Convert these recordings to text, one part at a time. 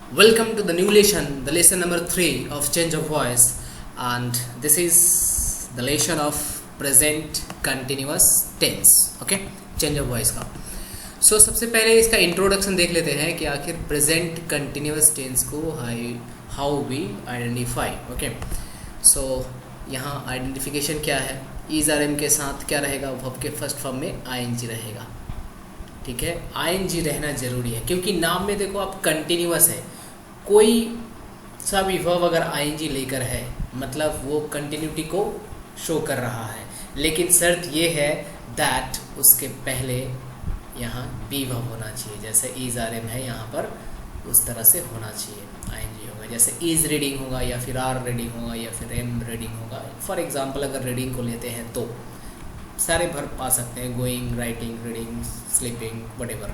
Welcome to the new lesson, the lesson number 3 of change of voice, and this is the lesson of present continuous tense. Okay, change of voice का. So सबसे पहले इसका introduction देख लेते हैं कि आखिर प्रेजेंट कंटिन्यूस टेंस को हाउ वी आइडेंटिफाई. ओके, सो यहाँ आइडेंटिफिकेशन क्या है. इज आर एम के साथ क्या रहेगा, वर्ब के फर्स्ट फॉर्म में आईएनजी रहेगा. ठीक है, आईएनजी रहना जरूरी है क्योंकि नाम में देखो आप कंटिन्यूअस है. कोई सा भी वर्ब अगर आईएनजी लेकर है मतलब वो कंटिन्यूटी को शो कर रहा है, लेकिन शर्त ये है दैट उसके पहले यहाँ बी वर्ब होना चाहिए. जैसे इज आर एम है यहाँ पर उस तरह से होना चाहिए, आईएनजी होगा. जैसे इज रीडिंग होगा या फिर आर रीडिंग होगा या फिर एम रीडिंग होगा. फॉर एग्जांपल अगर रीडिंग को लेते हैं तो सारे वर्ब आ सकते हैं, going, writing, reading, sleeping, whatever.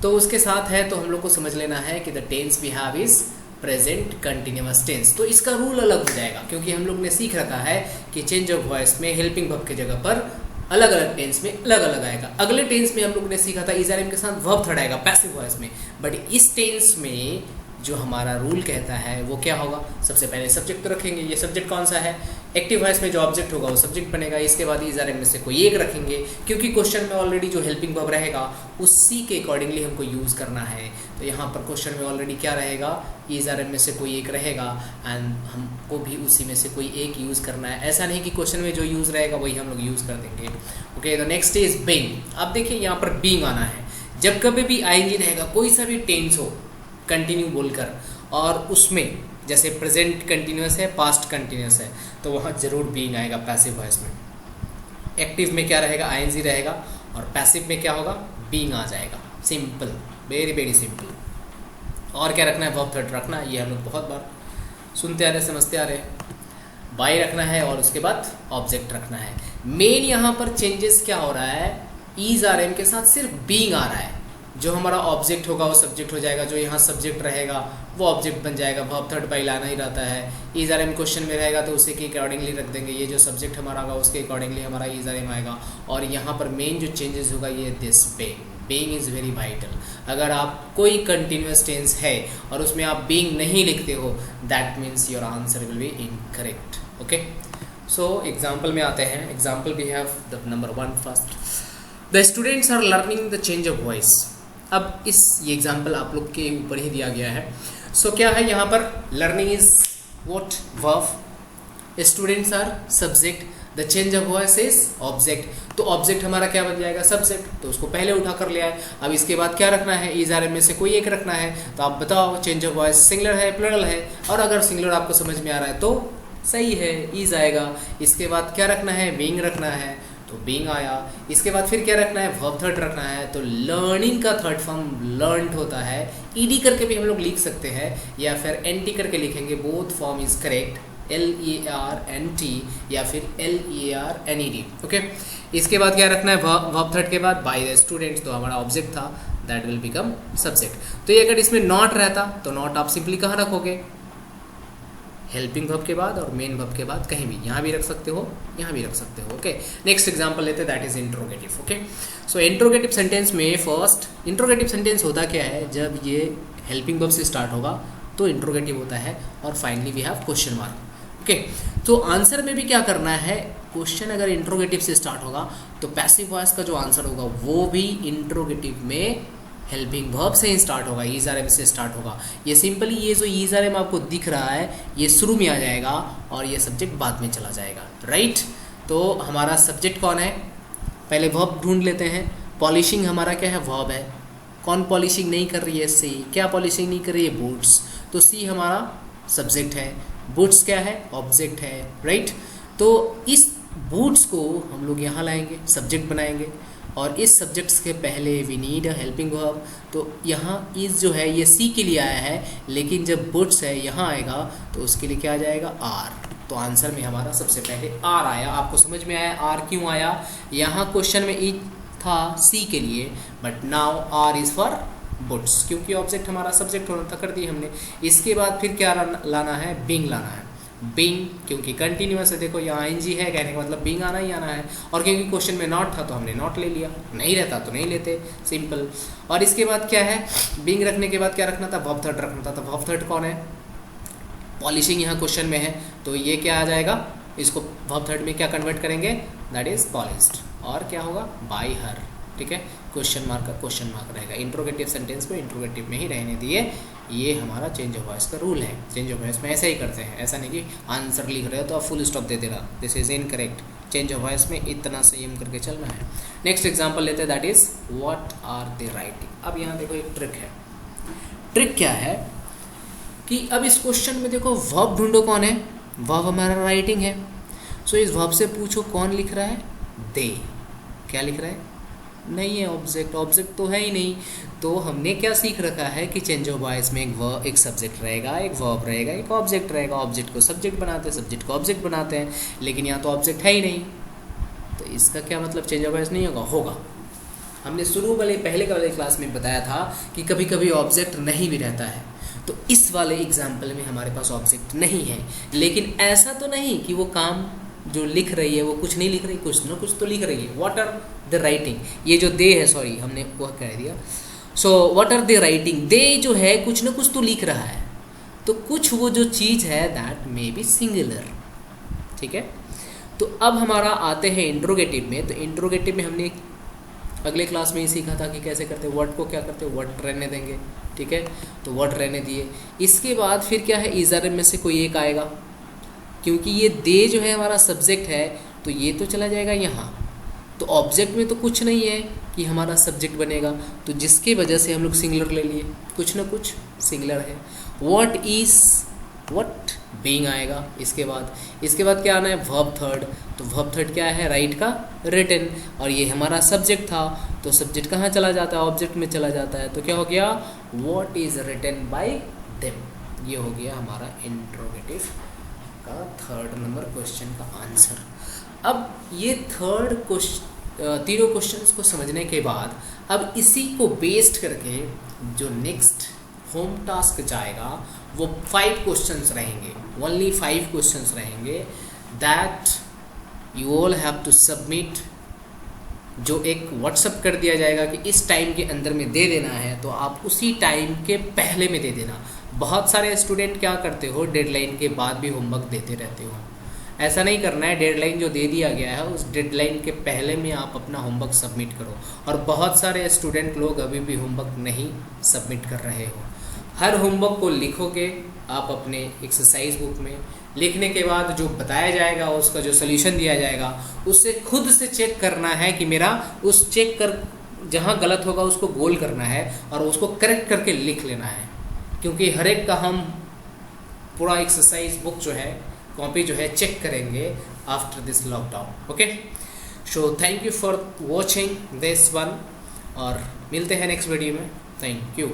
तो उसके साथ है तो हम लोग को समझ लेना है कि the tense we have is present continuous tense. तो इसका रूल अलग हो जाएगा क्योंकि हम लोग ने सीख रखा है कि चेंज ऑफ वॉइस में हेल्पिंग वर्ब की जगह पर अलग अलग टेंस में अलग अलग आएगा. अगले टेंस में हम लोग ने सीखा था इज आर एम के साथ वर्ब थर्ड आएगा पैसिव वॉइस में, बट इस टेंस में जो हमारा रूल कहता है वो क्या होगा, सबसे पहले सब्जेक्ट तो रखेंगे. ये सब्जेक्ट कौन सा है, एक्टिव वॉइस में जो ऑब्जेक्ट होगा वो सब्जेक्ट बनेगा. इसके बाद इज आर एम में से कोई एक रखेंगे क्योंकि क्वेश्चन में ऑलरेडी जो हेल्पिंग वर्ब रहेगा उसी के अकॉर्डिंगली हमको यूज़ करना है. तो यहाँ पर क्वेश्चन में ऑलरेडी क्या रहेगा, इज आर एम में से कोई एक रहेगा एंड हमको भी उसी में से कोई एक यूज़ करना है. ऐसा नहीं कि क्वेश्चन में जो यूज़ रहेगा वही हम लोग यूज़ कर देंगे. Okay, the next is being. अब देखिए यहाँ पर बीइंग आना है. जब कभी भी आईएनजी रहेगा कोई सा भी टेंस हो कंटिन्यू बोलकर और उसमें जैसे प्रेजेंट कंटिन्यूस है, पास्ट कंटिन्यूस है, तो वहाँ जरूर बीइंग आएगा पैसिव वॉइस में. एक्टिव में क्या रहेगा, आईएनजी रहेगा और पैसिव में क्या होगा, बीइंग आ जाएगा. Simple, very very simple. और क्या रखना है, वर्ब थर्ड रखना है. ये हम लोग बहुत बार सुनते आ रहे, समझते आ रहे. बाई रखना है और उसके बाद ऑब्जेक्ट रखना है. मेन यहाँ पर चेंजेस क्या हो रहा है, इज आर एम के साथ सिर्फ बीइंग आ रहा है. जो हमारा ऑब्जेक्ट होगा वो सब्जेक्ट हो जाएगा, जो यहाँ सब्जेक्ट रहेगा वो ऑब्जेक्ट बन जाएगा. वर्ब थर्ड बाई लाना ही रहता है. इज आर एम क्वेश्चन में रहेगा तो उसी के अकॉर्डिंगली रख देंगे. ये जो सब्जेक्ट हमारा होगा उसके अकॉर्डिंगली हमारा इज आर एम आएगा. और यहाँ पर मेन जो चेंजेस होगा ये this being is very vital. अगर आप कोई कंटिन्यूस टेंस है और उसमें आप बीइंग नहीं लिखते हो that means your answer will be incorrect. Okay, so example में आते हैं. Example we have the number 1 first. The students are learning the change of voice. अब ये एग्जाम्पल आप लोग के ऊपर ही दिया गया है. सो क्या है यहाँ पर, learning is what, verb, students are subject, the change of voice is object. तो ऑब्जेक्ट हमारा क्या बन जाएगा, सब्जेक्ट, तो उसको पहले उठा कर लिया है. अब इसके बाद क्या रखना है, इज आर एम में से कोई एक रखना है. तो आप बताओ चेंज ऑफ वॉइस सिंगुलर है प्लूरल है, और अगर सिंगुलर आपको समझ में आ रहा है तो सही है, इज आएगा. इसके बाद क्या रखना है, बीइंग रखना है, तो बीइंग आया. इसके बाद फिर क्या रखना है, वर्ब थर्ड रखना है. तो लर्निंग का थर्ड फॉर्म लर्नड होता है. ईडी करके भी हम लोग लिख सकते हैं या फिर एनटी करके लिखेंगे, both form is correct. LERNT या फिर LERNED. ओके, इसके बाद क्या रखना है, वर्ब थर्ड के बाद बाय द स्टूडेंट्स, तो हमारा ऑब्जेक्ट था, दैट विल बिकम सब्जेक्ट. तो ये अगर इसमें नॉट रहता तो नॉट आप सिंपली कहाँ रखोगे, हेल्पिंग वर्ब के बाद और मेन वर्ब के बाद कहीं भी, यहाँ भी रख सकते हो, यहाँ भी रख सकते हो. ओके, नेक्स्ट एग्जांपल लेते हैं, that is interrogative. Okay, so interrogative sentence में फर्स्ट, इंट्रोगेटिव सेंटेंस होता क्या है, जब ये हेल्पिंग वर्ब से स्टार्ट होगा तो इंट्रोगेटिव होता है. और finally we have question mark. Okay, तो आंसर में भी क्या करना है, क्वेश्चन अगर इंट्रोगेटिव से स्टार्ट होगा तो पैसिव वॉइस का जो आंसर होगा वो भी इंट्रोगेटिव में हेल्पिंग वर्ब से ही स्टार्ट होगा, इज आर एम से स्टार्ट होगा. ये सिंपली ये जो इज आर एम आपको दिख रहा है ये शुरू में आ जाएगा और ये सब्जेक्ट बाद में चला जाएगा. राइट, तो हमारा सब्जेक्ट कौन है, पहले वर्ब ढूंढ लेते हैं. पॉलिशिंग हमारा क्या है, वर्ब है. कौन पॉलिशिंग नहीं कर रही है, सी. क्या पॉलिशिंग नहीं कर रही है, बूट्स. तो सी हमारा सब्जेक्ट है, बूट्स क्या है, ऑब्जेक्ट है. राइट, तो इस बूट्स को हम लोग यहाँ लाएंगे, सब्जेक्ट बनाएंगे और इस सब्जेक्ट्स के पहले we need a helping verb. तो यहाँ इस जो है ये सी के लिए आया है, लेकिन जब बूट्स है यहाँ आएगा तो उसके लिए क्या आ जाएगा, आर. तो आंसर में हमारा सबसे पहले आर आया. आपको समझ में आया आर क्यों आया, यहाँ क्वेश्चन में ई था सी के लिए, but now are is for both क्योंकि ऑब्जेक्ट हमारा सब्जेक्ट होना था, कर दिया हमने. इसके बाद फिर क्या लाना है, बीइंग लाना है. बीइंग, क्योंकि कंटिन्यूअस है, देखो यहाँ ing है, कहने का मतलब बीइंग आना ही आना है, और क्योंकि क्वेश्चन में नॉट था तो हमने नॉट ले लिया, नहीं रहता तो नहीं लेते, सिंपल। और इसके बाद क्या है, बीइंग रखने के बाद क्या रखना था, वर्ब थर्ड रखना था। तो वर्ब थर्ड कौन है, पॉलिशिंग यहाँ क्वेश्चन में है, तो ये क्या आ जाएगा, इसको वर्ब थर्ड में क्या कन्वर्ट करेंगे, दैट इज पॉलिश्ड, और क्या होगा, बाय हर, ठीक है, क्वेश्चन मार्क का क्वेश्चन मार्क रहेगा। इंट्रोगेटिव सेंटेंस को इंट्रोगेटिव में ही रहने दिए, ये हमारा चेंज ऑफ वॉइस का रूल है। चेंज ऑफ वॉइस में ऐसे ही करते हैं, ऐसा नहीं कि आंसर लिख रहे हो तो आप फुल स्टॉप दे देना, this is incorrect. Change of voice में इतना संयम करके चलना है। नेक्स्ट एग्जाम्पल लेते हैं, that is what are they writing. अब यहाँ देखो एक ट्रिक है। ट्रिक क्या है कि अब इस क्वेश्चन में देखो वर्ब ढूंढो, कौन है, वर्ब हमारा राइटिंग है। सो इस वर्ब से पूछो कौन लिख रहा है, दे। क्या लिख रहा है, नहीं है ऑब्जेक्ट, ऑब्जेक्ट तो है ही नहीं। तो हमने क्या सीख रखा है कि चेंज ऑफ वॉइस में एक सब्जेक्ट रहेगा, एक वर्ब रहेगा, एक ऑब्जेक्ट रहेगा। ऑब्जेक्ट को सब्जेक्ट बनाते हैं, सब्जेक्ट को ऑब्जेक्ट बनाते हैं, लेकिन यहाँ तो ऑब्जेक्ट है ही नहीं, तो इसका क्या मतलब चेंज ऑफ वॉइस नहीं होगा, होगा। हमने शुरू वाले पहले वाले क्लास में बताया था कि कभी कभी ऑब्जेक्ट नहीं भी रहता है, तो इस वाले एग्जाम्पल में हमारे पास ऑब्जेक्ट नहीं है, लेकिन ऐसा तो नहीं कि वो काम जो लिख रही है वो कुछ नहीं लिख रही, कुछ ना कुछ तो लिख रही है। व्हाट आर द राइटिंग, ये जो दे है, सॉरी हमने वो कह दिया। So what are the writing, दे जो है कुछ ना कुछ तो लिख रहा है, तो कुछ वो जो चीज़ है दैट मे बी सिंगुलर, ठीक है। तो अब हमारा आते हैं इंट्रोगेटिव में। तो इंट्रोगेटिव में हमने अगले क्लास में ही सीखा था कि कैसे करते हैं, वर्ड को क्या करते हैं, वर्ड रहने देंगे, ठीक है, तो वर्ड रहने दिए। इसके बाद फिर क्या है, इज़र में से कोई एक आएगा, क्योंकि ये दे जो है हमारा सब्जेक्ट है, तो ये तो चला जाएगा यहाँ, तो ऑब्जेक्ट में तो कुछ नहीं है कि हमारा सब्जेक्ट बनेगा, तो जिसके वजह से हम लोग सिंगुलर ले लिए, कुछ ना कुछ सिंगुलर है। व्हाट इज, व्हाट, बीइंग आएगा। इसके बाद क्या आना है, वर्ब थर्ड। तो वर्ब थर्ड क्या है, राइट का रिटन, और ये हमारा सब्जेक्ट था, तो सब्जेक्ट कहाँ चला जाता है, ऑब्जेक्ट में चला जाता है, तो क्या हो गया, what is written by them. ये हो गया हमारा इंट्रोगेटिव का थर्ड नंबर क्वेश्चन का आंसर। अब ये थर्ड क्वेश्चन, तीनों क्वेश्चंस को समझने के बाद अब इसी को बेस्ड करके जो नेक्स्ट होम टास्क जाएगा वो 5 क्वेश्चंस रहेंगे, ओनली 5 क्वेश्चंस रहेंगे, that you all have to submit. जो एक व्हाट्सअप कर दिया जाएगा कि इस टाइम के अंदर में दे देना है, तो आप उसी टाइम के पहले में दे देना। बहुत सारे स्टूडेंट क्या करते हो, डेडलाइन के बाद भी होमवर्क देते रहते हो, ऐसा नहीं करना है। डेडलाइन जो दे दिया गया है उस डेडलाइन के पहले में आप अपना होमवर्क सबमिट करो। और बहुत सारे स्टूडेंट लोग अभी भी होमवर्क नहीं सबमिट कर रहे हो। हर होमवर्क को लिखोगे आप अपने एक्सरसाइज बुक में, लिखने के बाद जो बताया जाएगा, उसका जो सोल्यूशन दिया जाएगा, उससे खुद से चेक करना है कि मेरा उस चेक कर जहाँ गलत होगा उसको गोल करना है और उसको करेक्ट करके लिख लेना है। क्योंकि हर एक का हम पूरा एक्सरसाइज बुक जो है, कॉपी जो है, चेक करेंगे after this lockdown. Okay, so thank you for watching this one, और मिलते हैं नेक्स्ट वीडियो में। Thank you.